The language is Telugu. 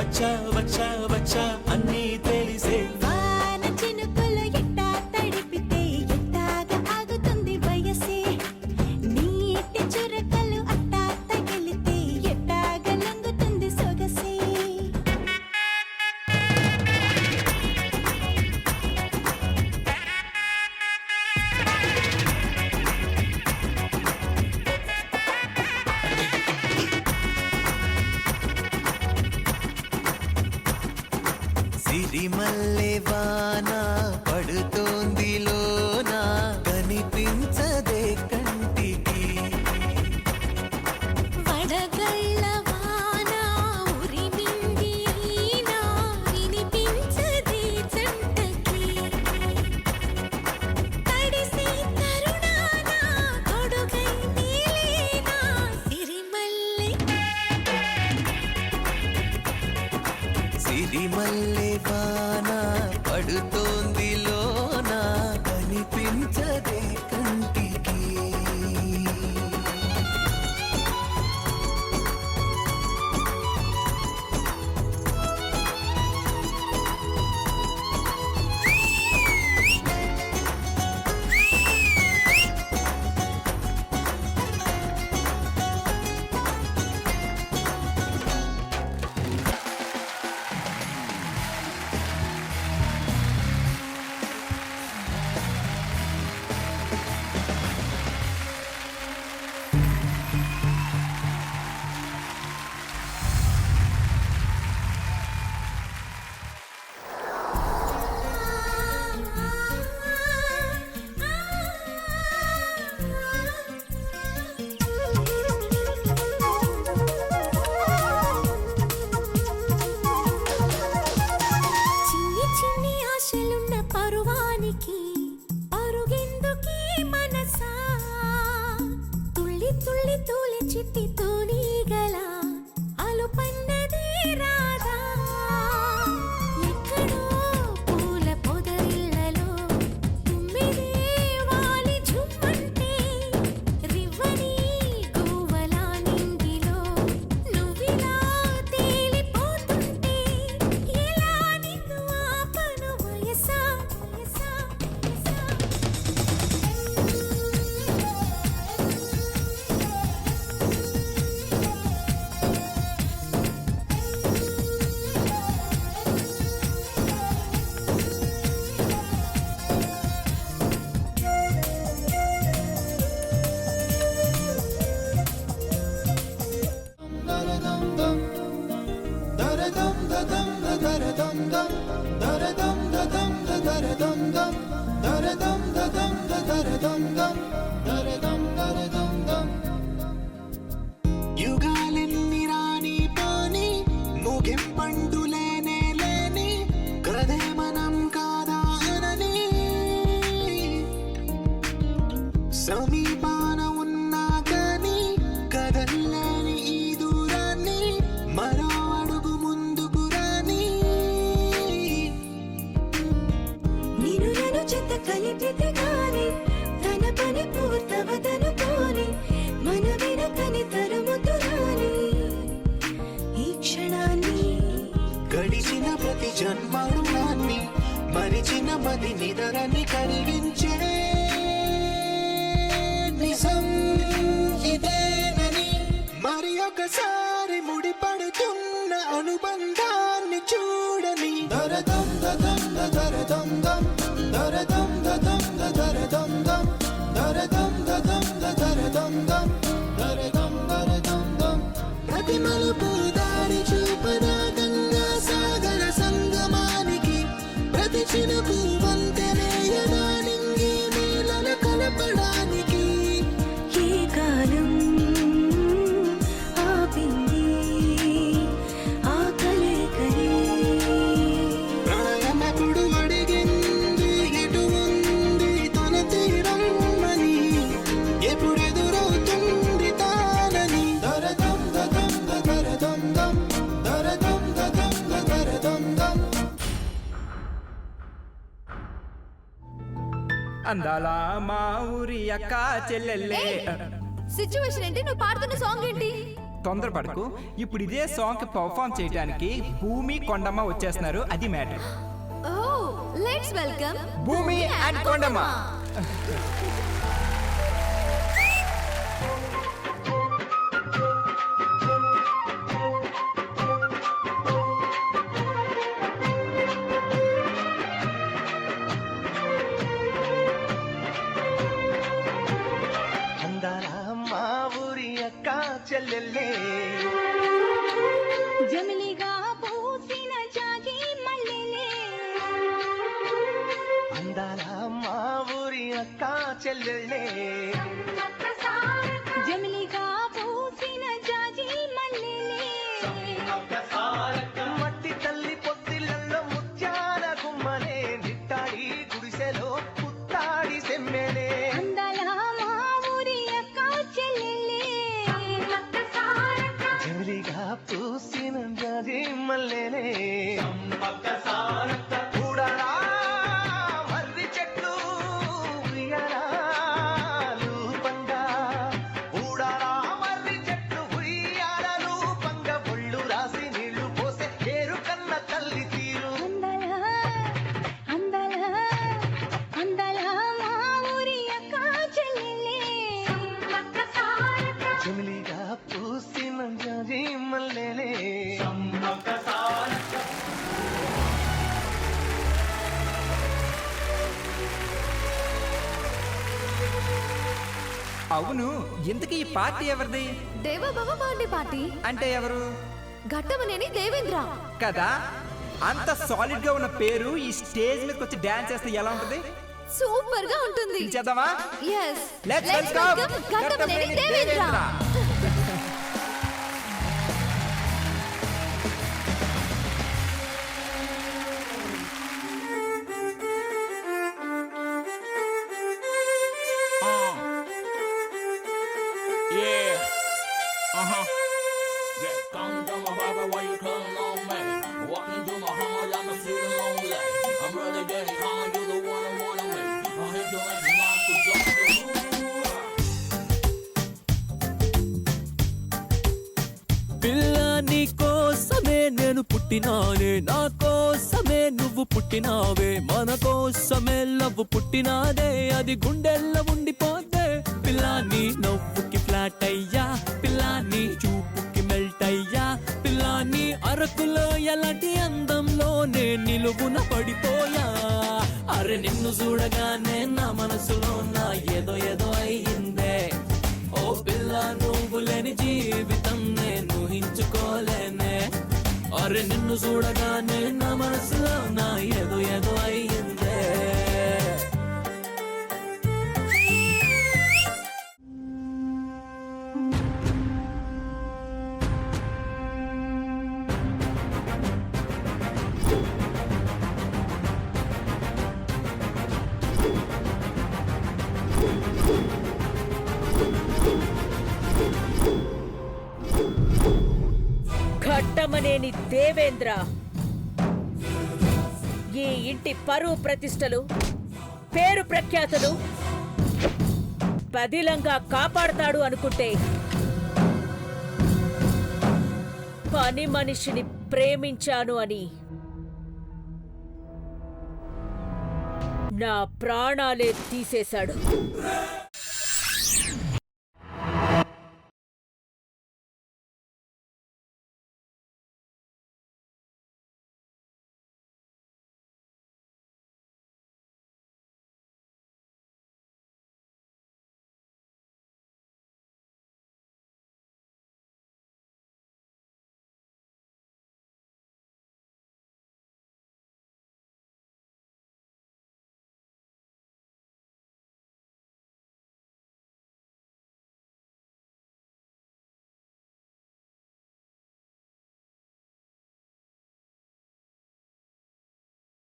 వచ్చా వచ్చా వచ్చా అన్నీ తెలిసే వాన చినుకులు ఎట్టా తడిపితే ఎట్టాగా ఆగుతుంది వయసే నీటి చురకలు అట్టా తగిలితే ఎట్టాగా లొంగుతుంది సొగసే సిరిమల్లె వాన పడుతోంది లోన కనిపించదే కంటికి వడగళ్ళ వాన ఉరిమింది ఈనా వినిపించదే జంటకి తడిసి తరుణాన తొడుగై నీలేనా సిరిమల్లె వాన పడుతోంది లోన కనిపించదే కంటికి చిన్ని చిన్ని ఆశలున్న పరువానికి పరుగెందుకీ మనసా తుళ్ళి తుళ్ళి తూలి చిట్టి తూనీగల అలుపన్నదే రాదా ఎక్కడో పూల పొదరిళ్ళలో తుమ్మిదే వాలి ఝుమ్మంటే రివ్వని గువ్వలా నింగిలో నువ్విలా తేలిపోతుంటే ఎలా నిన్ను ఆపను వయసా వయసా వయసా యుగాలెన్ని రాని పోని ముగింపండు లేనే లేని కదే మనం కాదా అనని సమీపాన ఉన్నా కానీ కదల్లేని ఈ దూరాన్ని మరో అడుగు ముందుకు రాని నేను నన్ను చెత్త కలిపితే గాని తన పని పూర్తవదనుకోని మన వెనకని తరుముతురాని ఈ క్షణాన్ని గడిచిన ప్రతి జన్మరుణాన్ని మరిచిన మది నిదరని కరిగించే నిజం ఇదేనని మరి ఒకసారి ముడిపడుతున్న అనుబంధాన్ని చూడని దరదం దదం దరదం దం దరదం దదం దరదం దం దరదం దదం దరదం దం దరదం దరదం దం ప్రతి మలుపు దారి చూపదా గంగా సాగర సంగమానికి ప్రతి చినుకు వంతెనేయదా నింగి నేలల కలపడానికి ఏ కాలం ఆపింది ఆ కలయికలే ప్రాణమెప్పుడు అడిగింది ఎటు ఉంది తన తీరం అని ఎప్పుడెదురవుతుంది తానని దరదం దదం దరదం దం దరదం దదం దరదం దం అందాల మా ఊరి అక్క చెల్లెల్లే సిచ్యువేషన్ ఏంటి? నువ్వు పాడుతున్న సాంగ్ ఏంటి? తొందరపడకు. ఇప్పుడు ఇదే సాంగ్ పర్ఫామ్ చేయడానికి భూమి కొండమ్మ వచ్చేస్తున్నారు. అది మ్యాటర్. Oh, let's welcome భూమి అండ్ కొండమ్మ. అందాల మా ఊరి అక్క చెల్లెల్లే జమిలిగా పూసిన జాజి మల్లెలే అందాల మా ఊరి అక్క చెల్లెల్లే జమిలిగా పూసిన జాజి మల్లెలే మట్టి తల్లి పొత్తిళ్ళల్లో ముత్యాల గుమ్మనే నిట్టాడి గుడిసెలో పుత్తాడి సెమ్మెనే అందాల మా ఊరి అక్క చెల్లెలే జమిలిగా పూసిన జాజి మల్లెలే చూడరా మర్రి చెట్లు ఉయ్యారాలు పంగా ఊడరా మర్రి చెట్లు ఉయ్యారాలు పంగ ఒళ్ళు రాసి నీళ్లు పోసే ఏరు కన్న తల్లి తీరు అందాల మా ఊరి అక్క చెల్లెలే జమిలిగా పూసిన జాజి మల్లెలే అవును, ఇంతకీ ఈ పార్టీ ఎవరిది? దేవబాబా బర్త్డే పార్టీ. అంటే ఎవరు? ఘట్టమనేని దేవేంద్ర. కదా, అంత సాలిడ్ గా ఉన్న పేరు ఈ స్టేజ్ మీదకి వచ్చి డాన్స్ చేస్తే ఎలా ఉంటది? సూపర్ గా ఉంటుంది. చేద్దామా? Yes. Let's Let's welcome welcome Ghattamaneni Ghattamaneni Devendra. Devendra. Yeah. Yeah, come to my baby, why you calling on me? Walking through my heart, I'm feeling lonely. I'm really getting high, you're the one I wanna make. I hate you like mine, so don't do. పిల్ల నీ కోసమే నేను పుట్టినానే, నా కోసమే నువ్వు పుట్టినావే, మన కోసమే లవ్వు పుట్టినాదే, అది గుండెల్లో ఉండిపోతే. పిల్ల నీ నవ్వుకి ఫ్లాట్ అయ్యా, పిల్ల నీ చూపుకి మెల్ట్ అయ్యా, పిల్ల నీ అరకులో ఎలాంటి అందంలోనే నిలువున పడిపోయా. అరే నిన్ను చూడగానే నా మనసులో నా ఏదో ఏదో అయ్యిందే. ఓ పిల్ల నువ్వు లేని జీవితం నేను ఊహించుకోలేనే. అరే నిన్ను చూడగానే నా మనసులో నా ఏదో ఏదో అయ్యిందే. ఘట్టమనేని దేవేంద్ర ఈ ఇంటి పరువు ప్రతిష్టలు, పేరు ప్రఖ్యాతులు పదిలంగా కాపాడతాడు అనుకుంటే పని మనిషిని ప్రేమించాను అని నా ప్రాణాలే తీసేశాడు.